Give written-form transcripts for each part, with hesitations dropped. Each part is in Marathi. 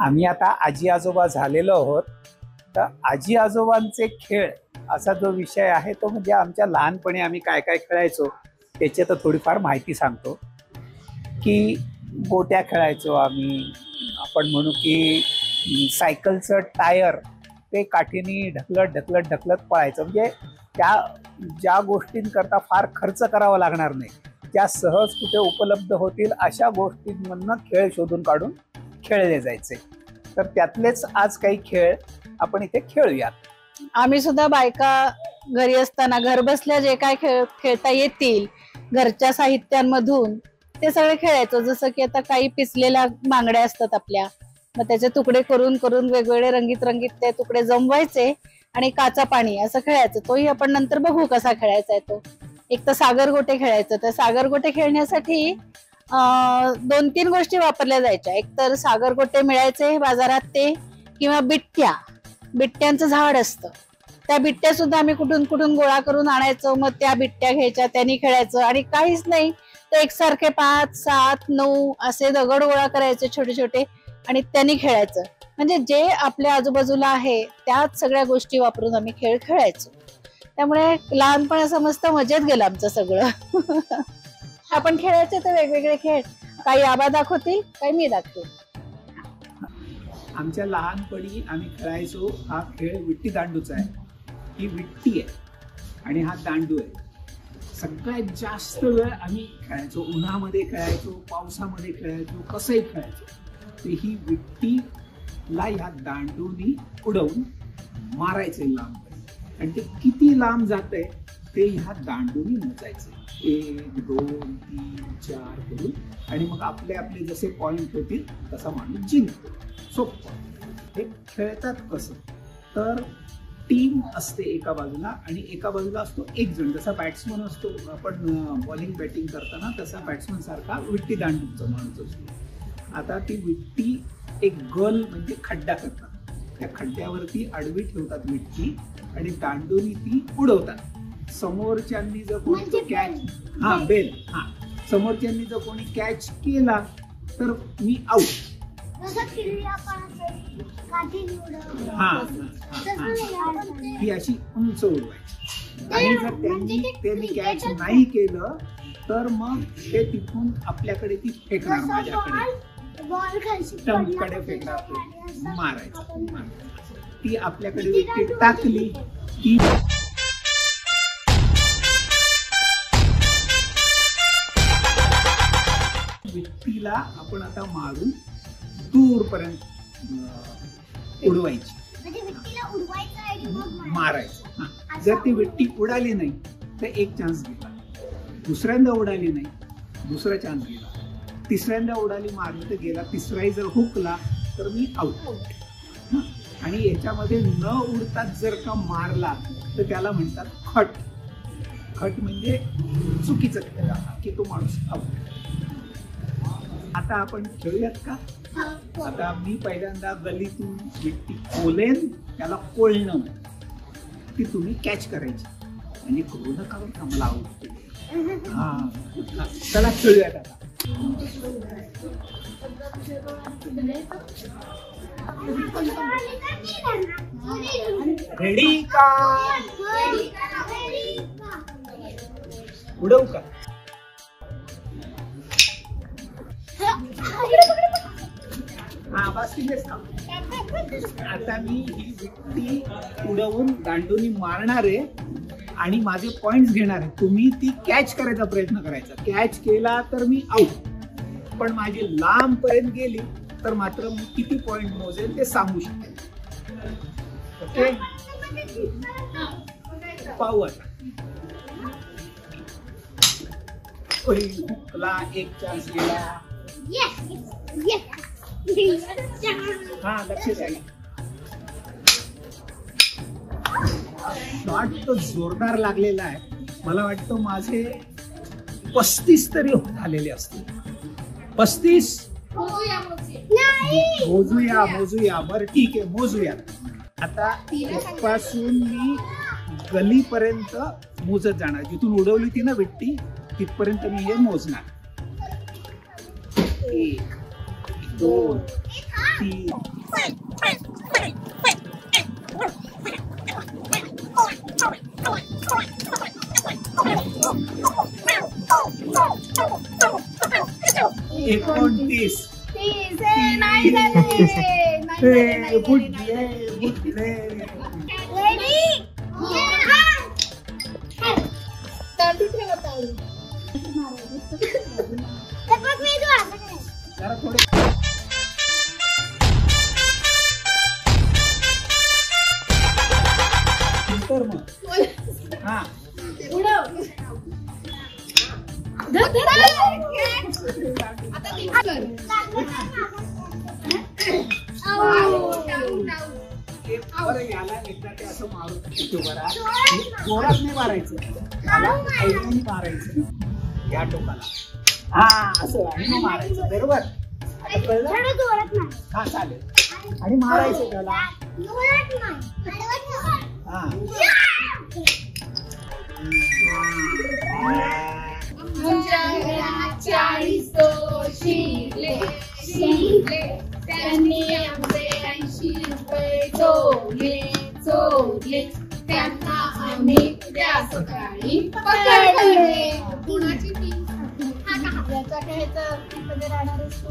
आम्ही आता आजी आजोबा झालेलो आहोत. तर आजी आजोबांचे खेळ असा जो विषय आहे तो म्हणजे आमच्या लहानपणी आम्ही काय काय खेळायचो त्याची तर थोडीफार माहिती सांगतो. की गोट्या खेळायचो आम्ही. आपण म्हणू की सायकलचं टायर ते काठीने ढकलत ढकलत ढकलत पळायचं. म्हणजे त्या ज्या गोष्टींकरता फार खर्च करावा लागणार नाही, त्या सहज कुठे उपलब्ध होतील अशा गोष्टींमधनं खेळ शोधून काढून खेळले जायचे. तर त्यातलेच आज काही खेळ आपण इथे खेळूयात. आम्ही सुद्धा बायका घरी असताना घर बसल्या जे काय खेळता येतील घरच्या साहित्यांमधून ते सगळे खेळायचो. जसं की आता काही पिसलेल्या बांगड्या असतात आपल्या, मग त्याचे तुकडे करून करून वेगवेगळे रंगीत रंगीत ते तुकडे जमवायचे आणि काचा पाणी असं खेळायचं. तोही आपण नंतर बघू कसा खेळायचा आहे तो. एक तर सागरगोटे खेळायचं. तर सागरगोटे खेळण्यासाठी 2-3 गोष्टी वापरल्या जायच्या. एक तर सागरगोटे मिळायचे बाजारात ते, किंवा बिट्ट्यांचं झाड असतं. त्या बिट्ट्या सुद्धा आम्ही कुठून कुठून गोळा करून आणायचो. मग त्या बिट्ट्या घ्यायच्या, त्यांनी खेळायचं. आणि काहीच नाही तर एकसारखे 5, 7, 9 असे दगड गोळा करायचे छोटे छोटे आणि त्यांनी खेळायचं. म्हणजे जे आपल्या आजूबाजूला आहे त्याच सगळ्या गोष्टी वापरून आम्ही खेळ खेळायचो. त्यामुळे लहानपण असं मस्त मजेत गेलं आमचं सगळं. आपण खेळायचे तर वेगवेगळे खेळ, काही आबा दाखवतील काही मी दाखवेल. आमच्या लहानपणी आम्ही खेळायचो हा खेळ विट्टी दांडूचा आहे. ही विट्टी आहे आणि हा दांडू आहे. सगळ्यात जास्त वेळ आम्ही खेळायचो. उन्हामध्ये खेळायचो, पावसामध्ये खेळायचो, कसंही खेळायचो. तर ही विट्टीला ह्या दांडूनी उडवून मारायचे लांब. आणि ते किती लांब जाते ते ह्या दांडूनी मोजायचे. 1, 2, 3, 4 करून. आणि मग आपले आपले जसे पॉइंट होतील तसा माणूस जिंकतो. सोपं. हे खेळतात कसं तर टीम असते एका बाजूला आणि एका बाजूला असतो एक जण. जसा बॅट्समन असतो आपण बॉलिंग बॅटिंग करताना तसा बॅट्समन सारखा विट्टी दांडूचा माणूस असतो. आता ती विट्टी एक गल म्हणजे खड्डा करतात. त्या खड्ड्यावरती आडवी ठेवतात विट्टी आणि दांडूनी ती उडवतात. समोरच्यांनी जर कोणी कॅच बेल समोरच्यांनी जर कोणी कॅच केला तर मी आउट. ही अशी उंच उडवायची. आणि जर त्यांनी कॅच नाही केलं तर मग ते तिथून आपल्याकडे ती फेकणार, माझ्याकडे स्टंपकडे फेकणार, मारायचं. ती आपल्याकडे विकेट टाकली की विट्टीला आपण आता मारून दूरपर्यंत उडवायची, मारायचं. जर ती विट्टी उडाली नाही तर एक चान्स गेला. दुसऱ्यांदा उडाली नाही, दुसरा चान्स गेला. तिसऱ्यांदा उडाली, मारली तर गेला. तिसराही जर हुकला तर मी आउट. आणि याच्यामध्ये न उडताच जर का मारला तर त्याला म्हणतात खट. खट म्हणजे चुकीचं खेळ की तो माणूस आउट. आता आपण खेळूयात का? आता मी पहिल्यांदा गलीतून विट्टी कोलेन, त्याला कोळणं, ती तुम्ही कॅच करायची. आणि करू नका बरं का, मला आवडते. चला खेळूयात आता. रेडी का? उडवू का? आता मी ही विट्टी उडवून दांडूनी मारणार आहे आणि माझे पॉइंट्स घेणार आहे. तुम्ही ती कॅच करायचा प्रयत्न करायचा. कॅच केला तर मी आउट. पण माझी लांब पर्यंत गेली तर मात्र मी किती पॉइंट मोजेल ते सांगू शकेल. ओके, पाहू आता. हुकला, एक चान्स गेला. लक्ष द्या. शॉट तो जोरदार लागलेला आहे. मला वाटतं माझे 35 तरी झालेले असतील. 35 मोजूया. बरं ठीक आहे, मोजूया. आता इथपासून मी गलीपर्यंत मोजत जाणार. जिथून उडवली ती ना विट्टी तिथपर्यंत मी हे मोजणार. 1, 2, विट्टी. एकोणतीस. जरा थोडे तर मग हा याला एकदा ते असं मारून जोरात नाही मारायचं, ऐकून मारायचं या टोकाला. हा असं आणि मग मारायचं. बरोबर आता कळलं? हा चालेल. आणि मारायचं त्याला. हा त्यांनी आमचे 80 रुपये चोरले, त्यांना आम्ही त्या सकाळी पकडले. कुणाची टीम याचा खेळायचा मध्ये राहणार असतो.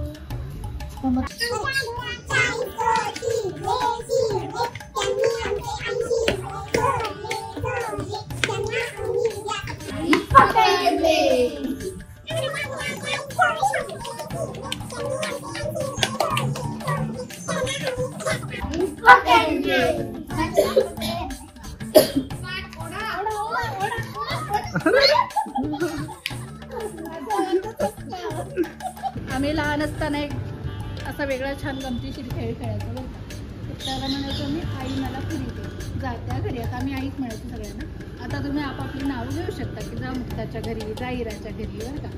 आम्ही लहान असताना एक असा वेगळा छान गमतीशीर खेळ खेळायचो बरं का. त्याला म्हणायचो मी आई मला पुरी दे, जा त्या घरी. आता आम्ही आईच म्हणायचो सगळ्यांना. आता तुम्ही आपापली नावं घेऊ शकता की जा मुक्ताच्या घरी, जा इराच्या घरी बरं का.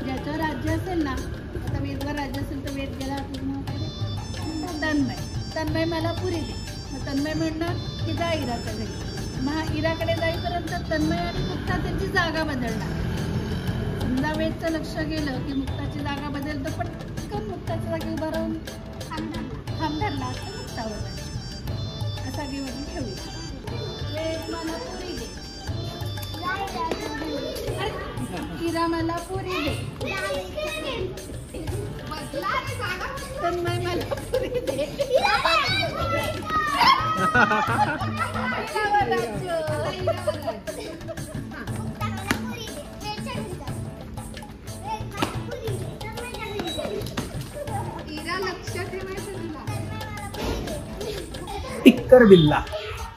ज्याचं राज्य असेल ना, आता वेदवर राज्य असेल तर वेद गेला तन्मय मला पुरी दे. मग तन्मय म्हणणार की जा इराच्या घरी. मग इराकडे जाईपर्यंत तन्मय आणि मुक्ता त्यांची जागा बदलणार. समजा वेदचं लक्ष गेलं की मुक्ताची जागा बदलतं, पटकन मुक्ताच्या जागी उभा राहून थांब धरला तर मुक्तावर जाईल. असा गेम आपण खेळूया. वेद मला पुरी दे, इरा मला पुरी दे, तन्मय मला पुरी दे. टिक्कर बिल्ला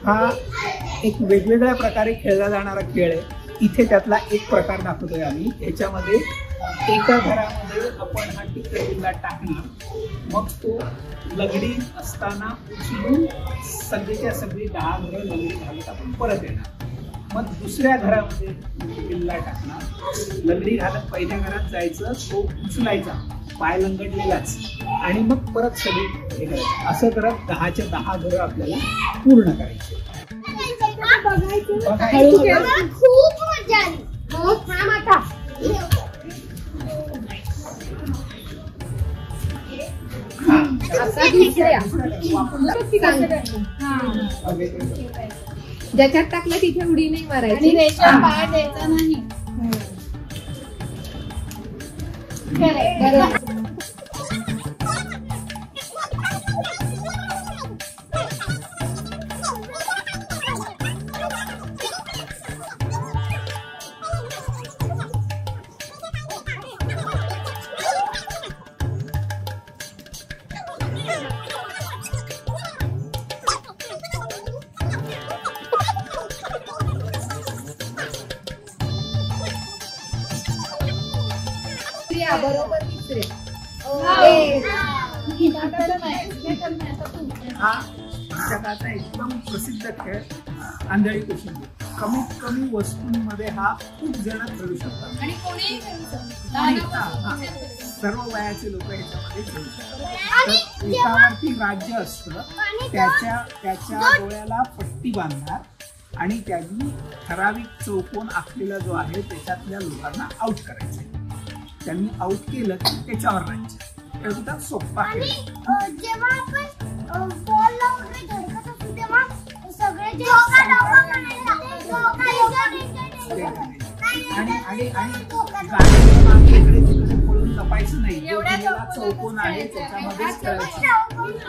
हा एक वेगवेगळ्या प्रकारे खेळला जाणारा खेळ आहे. इथे त्यातला एक प्रकार दाखवतोय आम्ही. याच्यामध्ये एका घरामध्ये आपण हा टिक्कर बिल्ला टाकणार, मग तो लगडी असताना उचलून सगळीच्या सगळी 10 घरं लगडी घालत आपण परत येणार. मग दुसऱ्या घरामध्ये बिल्ला टाकणार, लगडी घालत पहिल्या घरात जायचं, तो उचलायचा पाय लंगडलेलाच, आणि मग परत सगळी हे करायचं. असं करत 10च्या 10 घरं आपल्याला पूर्ण करायचे. खूप मजा आली. थांब आता. ज्याच्यात टाकलं तिथे उडी नाही मारायची आणि रेषा पाय द्यायचा नाही. बरोबर तिसरे. हा जगाचा एकदम प्रसिद्ध खेळ आंधळी कोशिंबीर. कमीत कमी वस्तूंमध्ये हा खूप जण खेळू शकतात आणि कोणीही खेळू शकतो. सर्व वयाचे लोक ह्याच्यामध्ये खेळू शकतात. तर एकावरती राज्य असतं, त्याच्या डोळ्याला पट्टी बांधणार आणि त्यांनी ठराविक चौकोन आखलेला जो आहे त्याच्यातल्या लोकांना आउट करायचे. त्यांनी आउट केलं की त्याच्यावर राज्य. एकदम सोपा खेळ. आणि जेव्हा आपण बॉल वगैरे धडकत असतो तेव्हा सगळे जे आणि गाडीच्या मागे इकडे तिकडे पळून लपायचं नाही. चौकोन आहे त्याच्यामध्येच खेळायचं.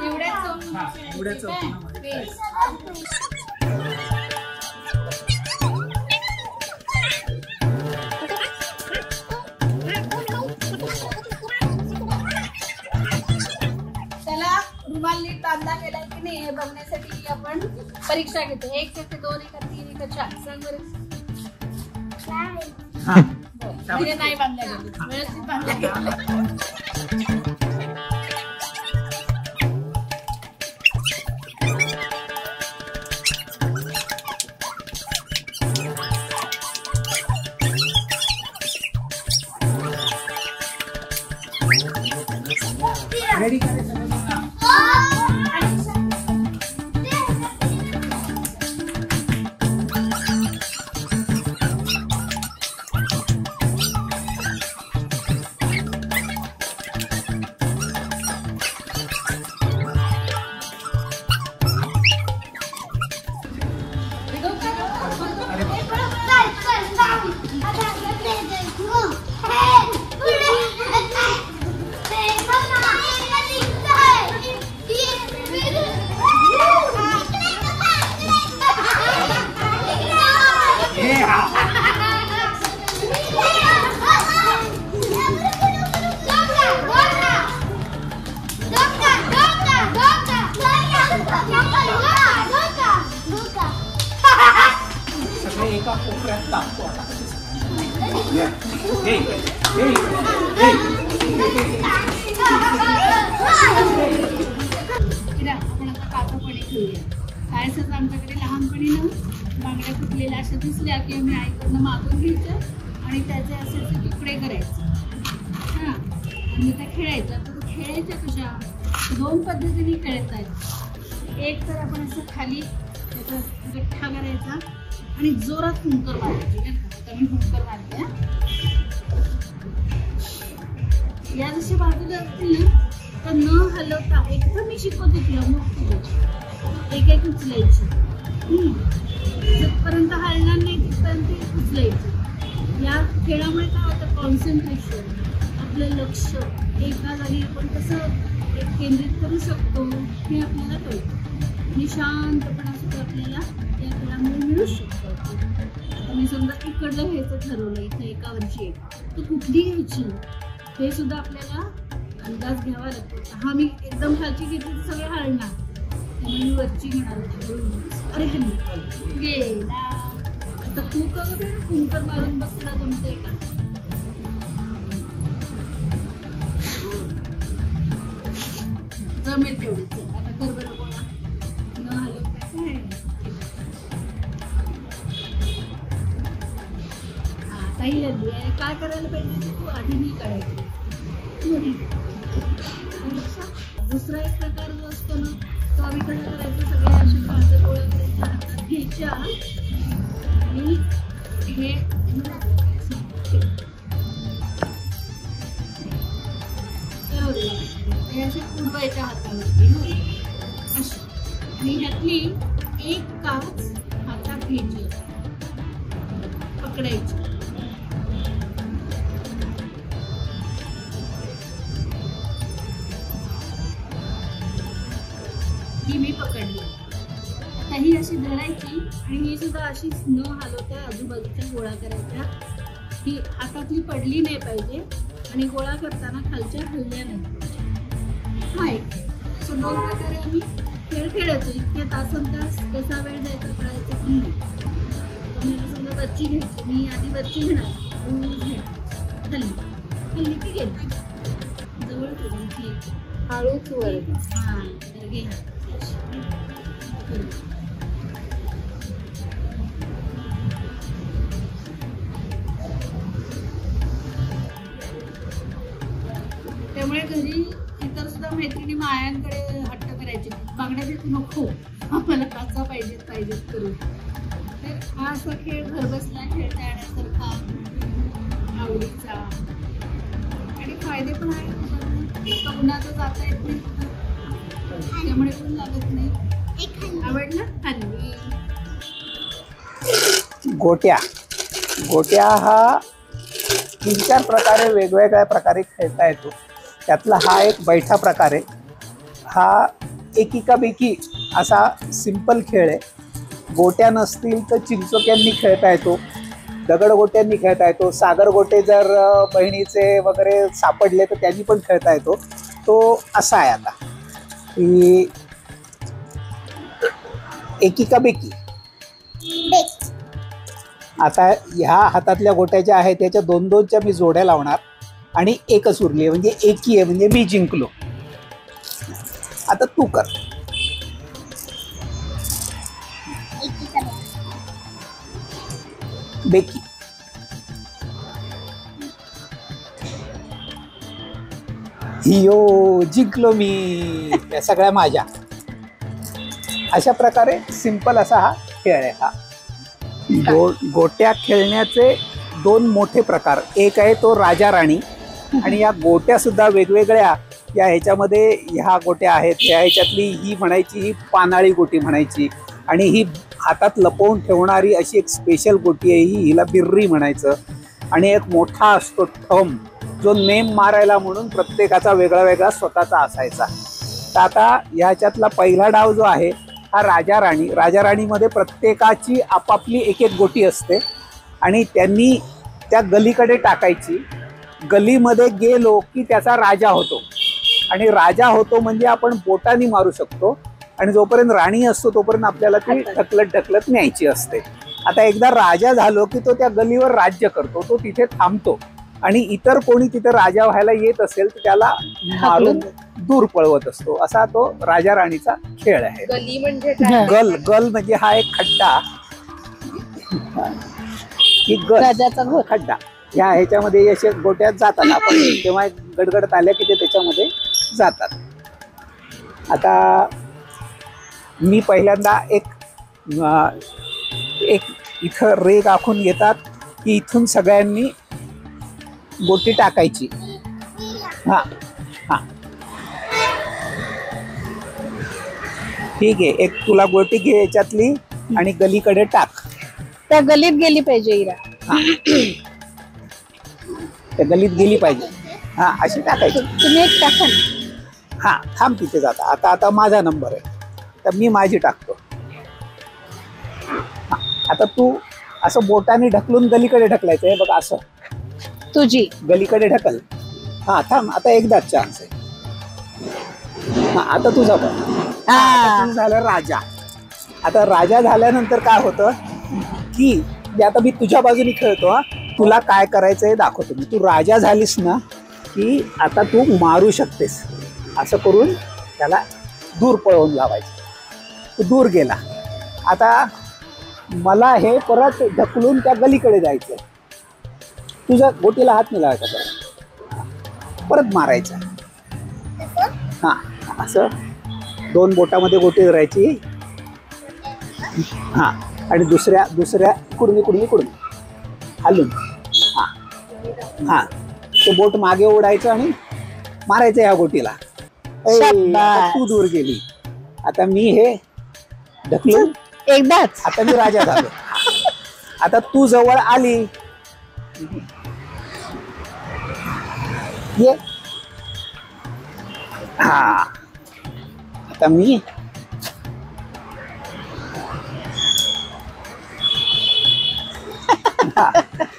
एवढ्या चौकोनामध्ये खेळायचं. रुमाल नीट बांधला गेलाय की नाही हे बघण्यासाठी आपण परीक्षा घेतो. 1 ते 2 1 3 1 4 सांग बरं. म्हणजे नाही बांधल्या गेले, व्यवस्थित बांधल्या गेले. रेडी करायचं एका कोपऱ्यात टाकतो. आता आपण आता पाकपणे खेळूया. काय असं आमच्याकडे लहानपणी ना बांगड्या फुटलेल्या अशा दिसल्या की आम्ही आईकडनं मागून घ्यायचं आणि त्याचे असे असे तुकडे करायचे. हां, आणि त्या खेळायचं. आता तो खेळायच्या कशा 2 पद्धतीने खेळत आहेत. एक तर आपण असं खाली त्याचा गठ्ठा करायचा आणि जोरात हुंकर मारायची. आता मी हुंकर मारते. या जशी बाजूला असतील ना तर न हलवता एकदम मी शिकवते तुला मग एक एक उचलायची. जिथपर्यंत हलणार नाही तिथपर्यंत उचलायची. या खेळामुळे काय होतं, कॉन्सन्ट्रेशन, आपलं लक्ष एका जागी आपण कसं केंद्रित करू शकतो हे आपल्याला कळतं आणि शांतपणा सुद्धा आपल्याला या खेळामुळे मिळू शकतो. आता मी समजा इकडलं घ्यायचं ठरवलं, इथं एका वरची एक, तर कुठली घ्यायची हे सुद्धा आपल्याला अंदाज घ्यावा लागतो. हा मी एकदम खालची घेतली तर सगळं हलणार, त्यामुळे मी वरची घेणार होती. अरे हल्ली गेला. आता खूप कुंकर मारून बसला जमतंय का? जमेल तेवढीच. आता कर बरं बोला न हलवता काय. काही हल्ली आहे काय करायला पाहिजे तू आधी नाही करायचं. दुसरा एक प्रकार जो असतो ना तो आम्ही कसं करायचं, सगळे असे कांदे गोळा करायच्या हातात घ्यायच्या आणि हे असे पुरवायच्या हातावरती अशी, आणि ह्यातली एक काच हातात घ्यायची पकडायची. ही मी पकडली. आता ही अशी धरायची आणि ही सुद्धा अशीच न हलवता आजूबाजूच्या गोळा करायच्या. ही हातातली पडली नाही पाहिजे आणि गोळा करताना खालच्या हलल्या नाही पाहिजे. हा एक. सो 2 प्रकारे आम्ही खेळ खेळायचो. इतके तासनतास कसा वेळ जायचा कळायचं की नाही. तुम्हाला समजा वरची घ्यायची, मी आधी वरची घेणार, हल्ली हल्ली ती घेते जवळ ठेवायची हळूच वर. हां तर घे. त्यामुळे घरी इतर सुद्धा मैत्रिणी मायांकडे हट्ट करायचे, बांगड्या देत नको आम्हाला काचा पाहिजेत करून. तर हा असा खेळ घरबसला खेळता येण्यासारखा आवडीचा आणि फायदे पण आहेत. उन्हाचं जाता येत नाही त्यामुळे ऊन लागत नाही. आवडलं? हल्ली गोट्या गोट्या हा 3-4 प्रकारे वेगवेगळ्या प्रकारे खेळता येतो. त्यातला हा एक बैठा प्रकार आहे. हा एकीकाबेकी असा सिंपल खेळ आहे. गोट्या नसतील तर चिंचोक्यांनी खेळता येतो, दगडगोट्यांनी खेळता येतो, सागरगोटे जर बहिणीचे वगैरे सापडले तर त्यांनी पण खेळता येतो. तो असा आहे आता की एकीकाबेकी. आता ह्या हातातल्या गोट्या ज्या आहेत त्याच्या 2-2च्या मी जोड्या लावणार आणि एकच उरली आहे म्हणजे एकी आहे म्हणजे मी जिंकलो. आता तू कर. बेकी. हियो जिंकलो मी, या सगळ्या माझ्या. अशा प्रकारे सिंपल असा हा खेळ आहे. हा गोट्या खेळण्याचे 2 मोठे प्रकार. एक आहे तो राजा राणी आणि या गोट्या सुद्धा वेगवेगळ्या. या ह्याच्यामध्ये ह्या गोट्या आहेत, या ह्याच्यातली ही म्हणायची ही पानाळी गोटी म्हणायची आणि ही हातात लपवून ठेवणारी अशी एक स्पेशल गोटी आहे, ही हिला बिर्री म्हणायचं. आणि एक मोठा असतो थंब जो नेम मारायला म्हणून प्रत्येकाचा वेगळा वेगळा स्वतःचा असायचा. तर आता ह्याच्यातला पहिला डाव जो आहे हा राजा राणी. राजा राणीमध्ये प्रत्येकाची आपापली एक एक गोटी असते आणि त्यांनी त्या गलीकडे टाकायची. गलीमध्ये गेलो की त्याचा राजा होतो आणि राजा होतो म्हणजे आपण बोटाने मारू शकतो आणि जोपर्यंत राणी असतो तोपर्यंत आपल्याला ती ढकलत ढकलत न्यायची असते. आता एकदा राजा झालो की तो त्या गलीवर राज्य करतो, तो तिथे थांबतो आणि इतर कोणी तिथे राजा व्हायला येत असेल तर त्याला मारून दूर पळवत असतो. असा तो राजा राणीचा खेळ आहे. गली म्हणजे काय? गल म्हणजे हा एक खड्डा की राजाचा घोर. खड्डा. ह्या ह्याच्यामध्ये अशा गोट्यात जातात आपण तेव्हा गडगडत आल्या की ते त्याच्यामध्ये जातात. आता मी पहिल्यांदा एक इथं रेग आखून घेतात की इथून सगळ्यांनी गोटी टाकायची. हां हां ठीक आहे. एक तुला गोटी घे याच्यातली आणि गलीकडे टाक. त्या गलीत गेली पाहिजे इरा. त्या गलीत गेली पाहिजे. हा अशी टाकायची. तुम्ही एक टाका. हा थांब तिथे जाता. आता माझा नंबर आहे तर मी माझी टाकतो. आता तू असं बोटाने ढकलून गलीकडे ढकलायचं आहे बघ. असं तुझी गलीकडे ढकल. हा थांब. आता एकदाच चान्स आहे. हा आता तुझा बघ. तू झालं राजा. आता राजा झाल्यानंतर काय होतं की आता मी तुझ्या बाजूने खेळतो. हा तुला काय करायचं आहे दाखवतो मी. तू राजा झालीस ना की आता तू मारू शकतेस. असं करून त्याला दूर पळवून लावायचं. तू दूर गेला. आता मला हे परत ढकलून त्या गलीकडे जायचं. तुझ्या गोटीला हात नाही लावायचा. परत मारायचं. हां असं 2 बोटामध्ये गोटी धरायची. हां आणि दुसऱ्या कुडमी हलून हां हां ते बोट मागे ओढायचं आणि मारायचं ह्या गोटीला. तू दूर गेली. आता मी हे ढकलून एकदाच. आता मी राजा झालो. आता तू जवळ आली. ये. हा आता मी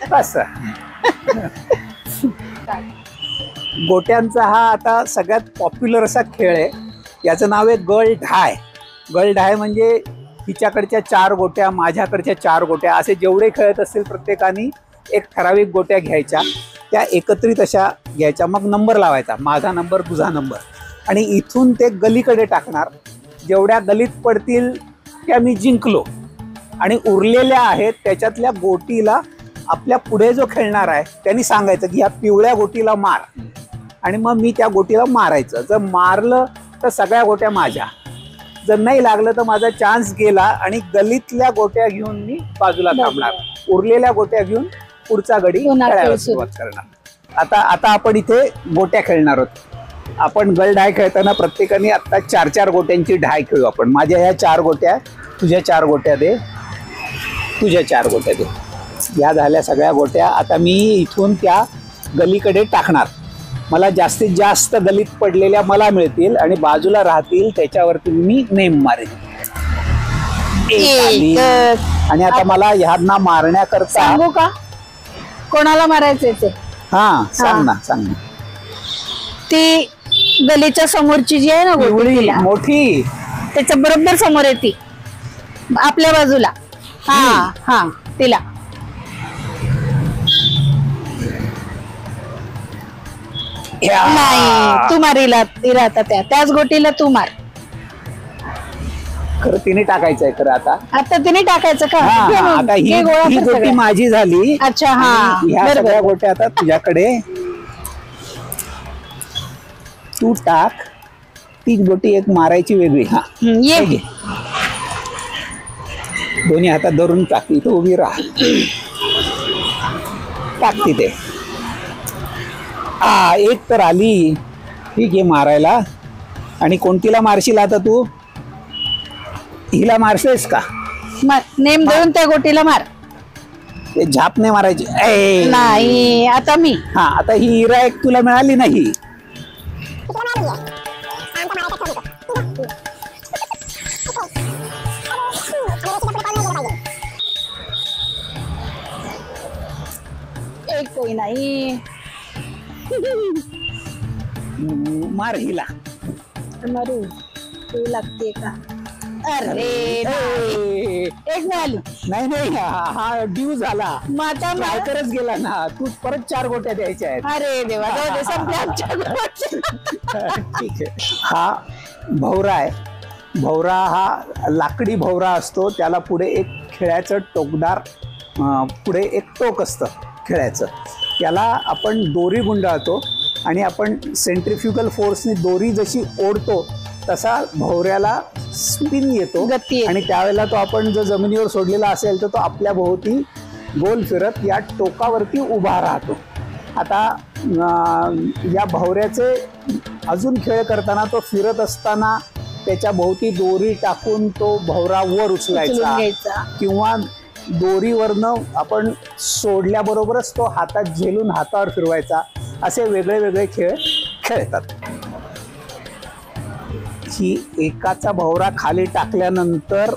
बस. गोट्यांचा हा आता सगळ्यात पॉप्युलर असा खेळ आहे. याचं नाव आहे गल ढाय. गल ढाय म्हणजे हिच्याकडच्या 4 गोट्या, माझ्याकडच्या 4 गोट्या, असे जेवढे खेळत असतील प्रत्येकाने एक ठराविक गोट्या घ्यायच्या, त्या एकत्रित अशा घ्यायच्या, मग नंबर लावायचा, माझा नंबर तुझा नंबर, आणि इथून ते गलीकडे टाकणार. जेवढ्या गलीत पडतील त्या मी जिंकलो. आणि उरलेल्या आहेत त्याच्यातल्या गोटीला आपल्या पुढे जो खेळणार आहे त्यांनी सांगायचं की ह्या पिवळ्या गोटीला मार, आणि मग मी त्या गोटीला मारायचं. जर मारलं तर सगळ्या गोट्या माझ्या, जर नाही लागलं तर माझा चान्स गेला आणि गलीतल्या गोट्या घेऊन मी बाजूला थांबणार. उरलेल्या गोट्या घेऊन पुढचा गडी खेळायला सुरुवात करणार. आता आपण इथे गोट्या खेळणार आहोत. आपण गल ढाय खेळताना प्रत्येकाने आता 4-4 गोट्यांची ढाय खेळू आपण. माझ्या ह्या 4 गोट्या, तुझ्या 4 गोट्या दे, तुझ्या 4 गोट्या दे. या झाल्या सगळ्या गोट्या. आता मी इथून त्या गलीकडे टाकणार. मला जास्तीत जास्त गलीत पडलेल्या मला मिळतील आणि बाजूला राहतील त्याच्यावरती मी नेम मारेन. आणि आता मला ह्यांना मारण्याकरता सांगू का कोणाला मारायचंय ते? हा सांग ना, सांग ना. ती गलीच्या समोरची जी आहे ना गोटी पिवळी तिला, मोठी, त्याच्या बरोबर समोर आहे ती, आपल्या बाजूला. हा हा तिला. नाही, तू मार हिला. तिला आता त्याच गोटीला तू मार. खरं तिने टाकायचंय खरं आता. आता तिने टाकायचं का? हा, घे मग, आता घे गोळा ही कर गोटी सगळ्या. माझी झाली. अच्छा, हा आणि ह्या बरोबर. सगळ्या गोट्या आता तुझ्याकडे. तू टाक. ती गोटी एक मारायची वेगळी. हा ये हे घे. दोन्ही हातात धरून टाक. इथं उभी राहा. टाक तिथे. एक तर आली. ठीक आहे मारायला. आणि कोणतीला मारशील आता तू? हिला मारसेस का? मार. नेम देऊन त्या गोटीला मार. ते झाप नाही मारायची. नाही, आता मी. हा, आता ही हिरा एक तुला मिळाली नाही. एक कोई नाही. मार हिला. मारू तू लागते का? अरे एक मिळाली. नाही नाही, हा ड्यू झाला. माता ट्रायकरच गेला ना. तू परत 4 गोट्या द्यायच्या आहेत. अरे देवा, जाऊ दे, संपल्या आमच्या गोट्या. ठीक आहे. हा भवरा आहे. भवरा हा लाकडी भवरा असतो. त्याला पुढे एक खिळ्याचं टोकदार, पुढे एक टोक असतं खिळ्याचं. त्याला आपण दोरी गुंडाळतो आणि आपण सेंट्रिफ्युगल फोर्सने दोरी जशी ओढतो तसा भवऱ्याला स्पिन येतो, गती येते. आणि त्यावेळेला तो आपण जर जमिनीवर सोडलेला असेल तर तो आपल्या भोवती गोल फिरत या टोकावरती उभा राहतो. आता या भवऱ्याचे अजून खेळ करताना तो फिरत असताना त्याच्या भोवती दोरी टाकून तो भवरा वर उचलायचा घ्यायचा. किंवा दोरीवरनं आपण सोडल्याबरोबरच तो हातात झेलून हातावर फिरवायचा. असे वेगळे वेगळे खेळ खेळतात. ही एकाचा भवरा खाली टाकल्यानंतर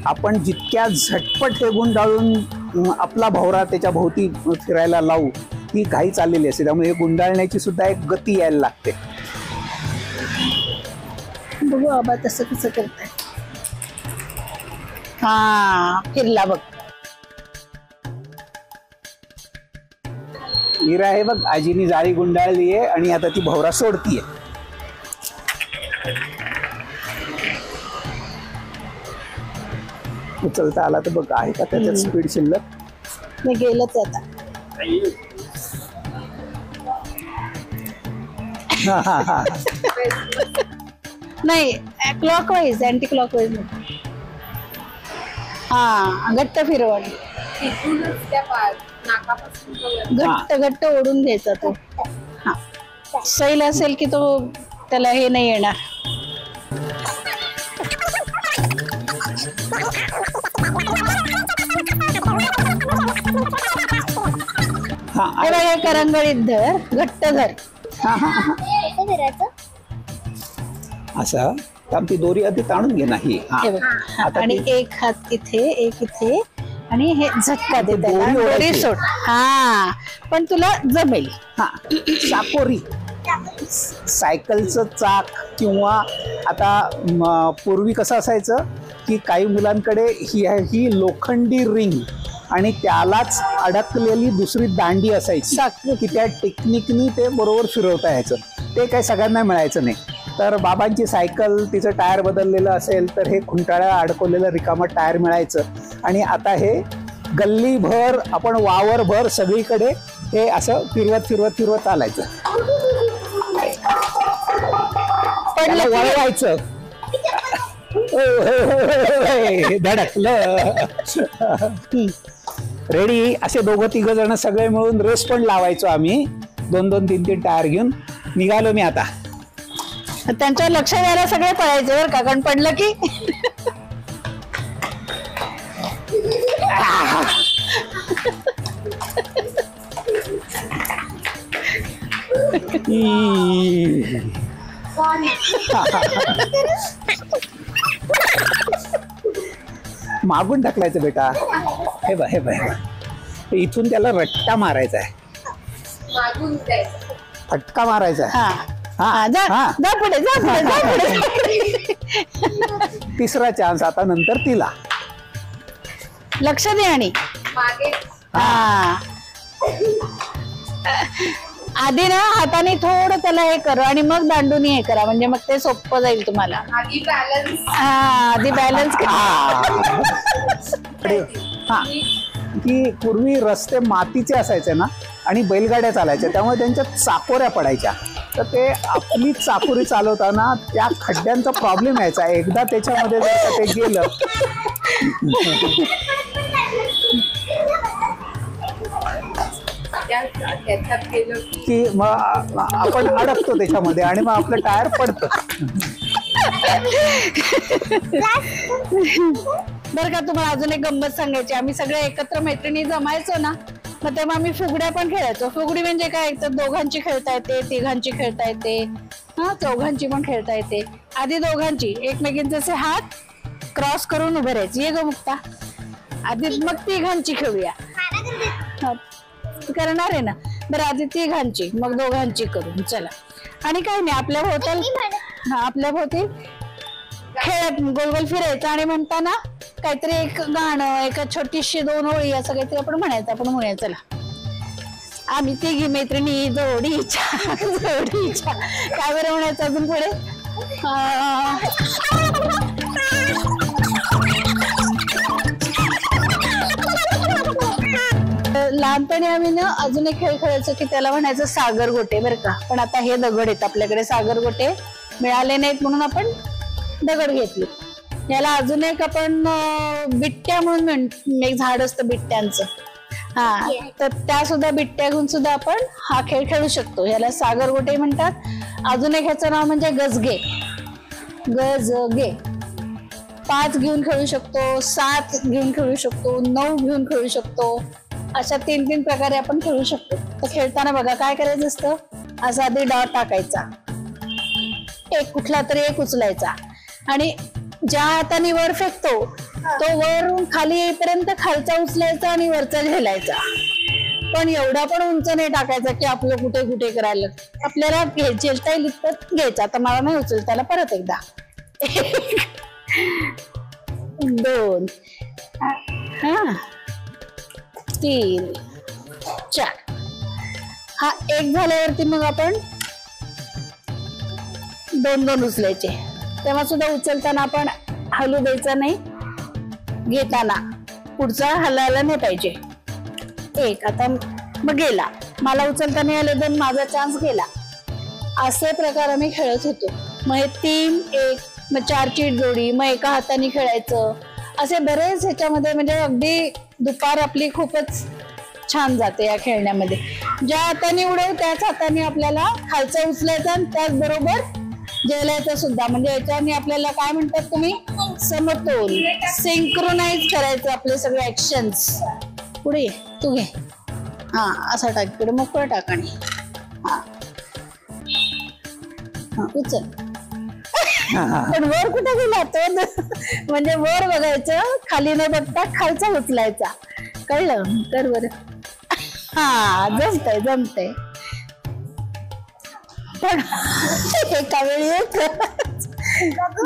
आपण जितक्या झटपट हे गुंडाळून आपला भवरा त्याच्या भोवती फिरायला लावू, ही घाई चाललेली असते. त्यामुळे हे गुंडाळण्याची सुद्धा एक गती यायला लागते. बघू बाबा तसं कसं करताय. हा फिरला बघ. हिरा आहे बघ, आजीनी जाळी गुंडाळली आहे आणि आता ती भवरा सोडतीये. उचलता आला तर बघ, आहे का त्याच्यात स्पीड शिल्लक? मी गेलंच आता. नाही, क्लॉकवाईज, अँटी क्लॉकवाईज. हा घट्ट फिरवण. इथूनच त्या नाकापासून तो वर. घट्ट घट्ट ओढून घ्यायचा तो. हा सैल असेल की तो त्याला हे नाही येणार. हे बघा, करंगळीत धर, घट्ट धर. कसं फिरायचं? असं थांब, ती दोरी आधी ताणून घे. नाही हे बघ. आणि एक हात इथे, एक इथे, आणि हे झटका दे त्याला. दोरी दोरी ओढायची. सोड. हा पण तुला जमेल. हा, चाकोरी, सायकलचं चाक, किंवा आता पूर्वी कसं असायचं की काही मुलांकडे ही लोखंडी रिंग आणि त्यालाच अडकलेली दुसरी दांडी असायची की त्या टेक्निकनी ते बरोबर फिरवता यायचं. ते काही सगळ्यांना मिळायचं नाही. तर बाबांची सायकल, तिचं टायर बदललेलं असेल तर हे खुंटाळ्या अडकवलेलं रिकामं टायर मिळायचं. आणि आता हे गल्लीभर, आपण वावरभर सगळीकडे हे असं फिरवत फिरवत फिरवत चालायचं. त्याला वळवायचं. धडकलं. रेडी. असे 2-3 जण सगळे मिळून रेस पण लावायचो आम्ही. 2-2, 3-3 टायर घेऊन निघालो मी आता. त्यांच्यावर लक्ष द्यायला सगळे पळायचे बरं का, कारण पडलं की मागून ढकलायचं बेटा. हे बघ हे बघ हे बघ, इथून त्याला रट्टा मारायचा आहे, मागून द्यायचं. फटका मारायचा आहे. हा जा हा. जा पुढे जा पुढे जा पुढे. तिसरा चान्स आता, नंतर तिला. लक्ष दे आणि मागे हा आधी ना हाताने थोडं त्याला हे करा आणि मग दांडूनी हे करा, म्हणजे मग ते सोपं जाईल तुम्हाला. आधी बॅलन्स. हा आधी बॅलन्स हा, की पूर्वी रस्ते मातीचे असायचे ना आणि बैलगाड्या चालायच्या, त्यामुळे त्यांच्या चाकोऱ्या पडायच्या. तर ते आपली चाकोरी चालवताना त्या खड्ड्यांचा प्रॉब्लेम यायचा. एकदा त्याच्यामध्ये जर का ते गेलं त्याच्यात गेलो की मग आपण अडकतो त्याच्यामध्ये आणि मग आपलं टायर पडतं. बरं का, तुम्हाला अजून एक गंमत सांगायची. आम्ही सगळे एकत्र मैत्रिणी जमायचो ना, मग तेव्हा आम्ही फुगड्या पण खेळायचो. फुगडी म्हणजे काय, तर दोघांची खेळता येते, तिघांची खेळता येते, हा चौघांची पण खेळता येते. आधी दोघांची, एकमेकींचे असे हात क्रॉस करून उभे राहायचे. ये ग मुक्ता, आधी मग तिघांची खेळूया. हा, करणार आहे ना. बरं आधी तिघांची मग दोघांची करून चला. आणि काय नाही, आपल्या भोवती खेळत गोल गोल फिरायचं आणि म्हणताना काहीतरी एक गाणं, एका छोटीशी 2 ओळी असं काहीतरी आपण म्हणायचं. आपण म्हणूया चला, आम्ही तिघी मैत्रिणी जोडीच्या जोडीच्या. काय बरं म्हणायचं अजून पुढे? लहानपणी आम्ही ना अजून एक खेळ खेळायचो की त्याला म्हणायचं सागर गोटे बरं का. पण आता हे दगड आहेत आपल्याकडे, सागर गोटे मिळाले नाहीत म्हणून आपण दगड घेतले. याला अजून एक आपण बिट्ट्या म्हणून एक झाड असतं बिट्ट्यांचं, हा, तर त्या सुद्धा बिट्ट्या घेऊन सुद्धा आपण हा खेळ खेळू शकतो. याला सागर गोटे म्हणतात. अजून एक ह्याचं नाव म्हणजे गजगे. गजगे 5 घेऊन खेळू शकतो, 7 घेऊन खेळू शकतो, 9 घेऊन खेळू शकतो. अशा 3 प्रकारे आपण खेळू शकतो. तर खेळताना बघा काय करायचं असतं, असा आधी डाव टाकायचा, एक कुठला तरी एक उचलायचा आणि ज्या हाताने वर फेकतो तो वरून खाली येईपर्यंत खालचा उचलायचा आणि वरचा झेलायचा. पण एवढा पण उंच नाही टाकायचा की आपलं कुठे कुठे करायला. आपल्याला झेलता येईल इतकं घ्यायचं. आता मला नाही उचलता आला, परत एकदा 2 हा 3 4. हा एक झाल्यावरती मग आपण 2 उचलायचे. तेव्हा सुद्धा उचलताना आपण हलू द्यायचा नाही, घेताना पुढचा हलायला नाही पाहिजे. 1 आता मग गेला, मला उचलता नाही आले 2, माझा चान्स गेला. असे प्रकार आम्ही खेळत होतो. मग हे 3 1 मग 4ची जोडी, मग एका हाताने खेळायचं. असे बरेच ह्याच्यामध्ये म्हणजे अगदी दुपार आपली खूपच छान जाते या खेळण्यामध्ये. ज्या हाताने उडव त्याच हाताने आपल्याला खालचा उचलायचा आणि त्याचबरोबर जेलायचं सुद्धा. म्हणजे याच्याने आपल्याला काय म्हणतात तुम्ही, समतोल, सिंक्रोनाइज करायचं आपले सगळे ऍक्शन्स. पुढे तू घे, हा असा टाक, पुढे मोकळं टाक आणि हा उचल. पण वर कुठे गेला तो, म्हणजे वर बघायचं, खाली न बघता खालचा उचलायचा. कळलं? कर बर. हा जमतंय. पण एका वेळी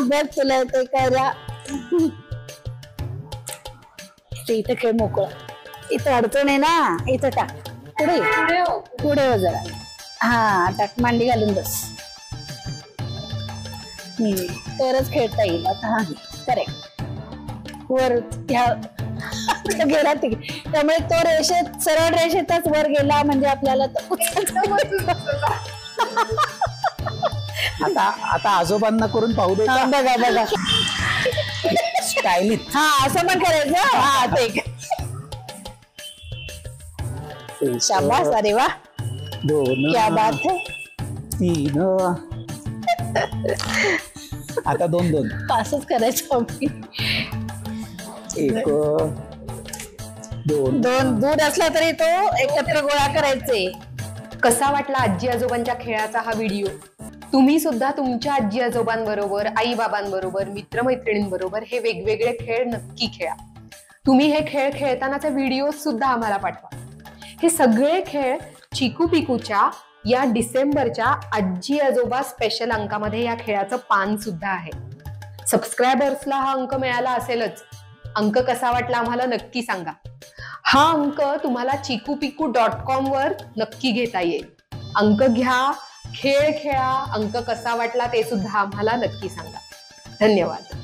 बघ तुला ते करा. इथं खेळ मोकळं, इथं अडचण आहे ना, इथं टाक. पुढे हो जरा, हा टाक, मांडी घालून बस. तरच खेळता येईल. आता हा करेक्ट, वर ह्या गेला त्यामुळे तो रेषेत, सरळ रेषेतच वर गेला म्हणजे आपल्याला आता आजोबांना करून पाहू दे. बघा स्टाईलिश. हा असं पण करायचं. हा ते शाबास, अरे वा, 2 क्या बात है. 3 आता 2-2. असंच करायचं आम्ही. 1 2. दूध असला तरी तो एकत्र गोळा करायचे. कसा वाटला आजी आजोबांच्या खेळाचा हा व्हिडिओ? तुम्ही सुद्धा तुमच्या आजी आजोबांबरोबर, आई बाबांबरोबर, मित्रमैत्रिणींबरोबर हे वेगवेगळे खेळ नक्की खेळा. तुम्ही हे खेळ खेळतानाचे व्हिडिओ सुद्धा आम्हाला पाठवा. हे सगळे खेळ चिकू पिकूच्या या डिसेंबरच्या आजी आजोबा स्पेशल अंकामध्ये या खेळाचं पान सुद्धा आहे. सबस्क्रायबर्सला हा अंक मिळाला असेलच. अंक कसा वाटला आम्हाला नक्की सांगा. हा अंक तुम्हाला chikupiku.com वर नक्की घेता येईल. अंक घ्या, खेळ खेळा, अंक कसा वाटला ते सुद्धा आम्हाला नक्की सांगा. धन्यवाद.